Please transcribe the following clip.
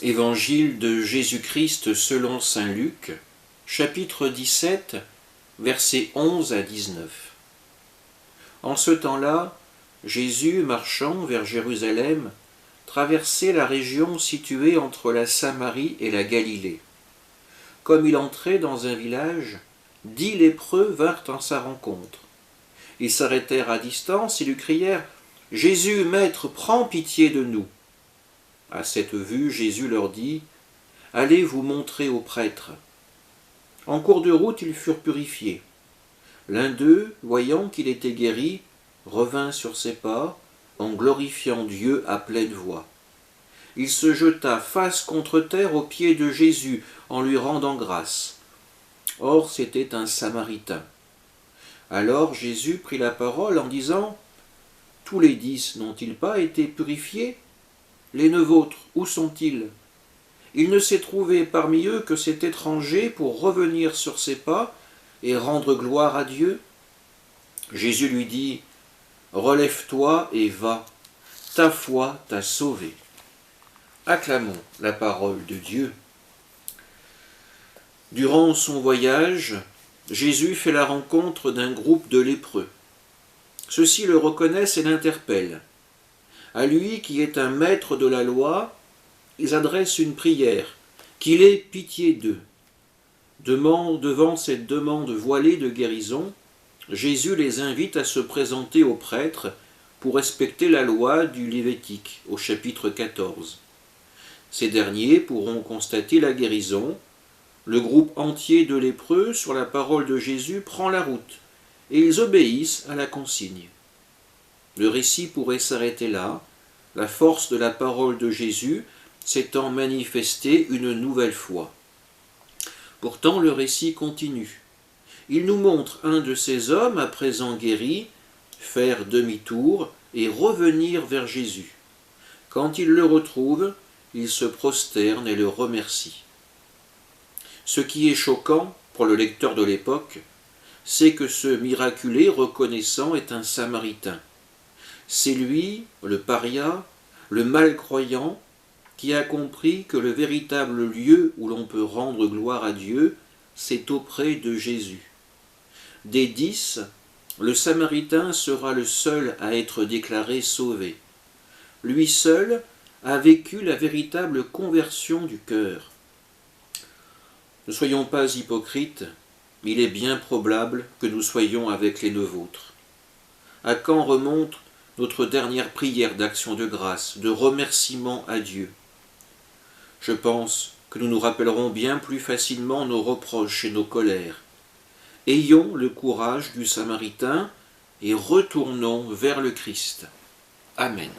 Évangile de Jésus-Christ selon saint Luc, chapitre 17, versets 11 à 19. En ce temps-là, Jésus, marchant vers Jérusalem, traversait la région située entre la Samarie et la Galilée. Comme il entrait dans un village, 10 lépreux vinrent en sa rencontre. Ils s'arrêtèrent à distance et lui crièrent « Jésus, Maître, prends pitié de nous !» À cette vue, Jésus leur dit « Allez vous montrer aux prêtres. » En cours de route, ils furent purifiés. L'un d'eux, voyant qu'il était guéri, revint sur ses pas, en glorifiant Dieu à pleine voix. Il se jeta face contre terre aux pieds de Jésus, en lui rendant grâce. Or, c'était un Samaritain. Alors Jésus prit la parole en disant « Tous les 10 n'ont-ils pas été purifiés ? Les 9 autres, où sont-ils ? Il ne s'est trouvé parmi eux que cet étranger pour revenir sur ses pas et rendre gloire à Dieu. » Jésus lui dit « Relève-toi et va, ta foi t'a sauvé. » Acclamons la parole de Dieu. Durant son voyage, Jésus fait la rencontre d'un groupe de lépreux. Ceux-ci le reconnaissent et l'interpellent. À lui, qui est un maître de la loi, ils adressent une prière, qu'il ait pitié d'eux. Devant cette demande voilée de guérison, Jésus les invite à se présenter aux prêtres pour respecter la loi du Lévitique, au chapitre 14. Ces derniers pourront constater la guérison. Le groupe entier de lépreux, sur la parole de Jésus, prend la route, et ils obéissent à la consigne. Le récit pourrait s'arrêter là, la force de la parole de Jésus s'étant manifestée une nouvelle fois. Pourtant, le récit continue. Il nous montre un de ces hommes, à présent guéri, faire demi-tour et revenir vers Jésus. Quand il le retrouve, il se prosterne et le remercie. Ce qui est choquant pour le lecteur de l'époque, c'est que ce miraculé reconnaissant est un Samaritain. C'est lui, le paria, le malcroyant, qui a compris que le véritable lieu où l'on peut rendre gloire à Dieu, c'est auprès de Jésus. Des 10, le Samaritain sera le seul à être déclaré sauvé. Lui seul a vécu la véritable conversion du cœur. Ne soyons pas hypocrites, il est bien probable que nous soyons avec les 9 autres. À quand remonte notre dernière prière d'action de grâce, de remerciement à Dieu? Je pense que nous nous rappellerons bien plus facilement nos reproches et nos colères. Ayons le courage du Samaritain et retournons vers le Christ. Amen.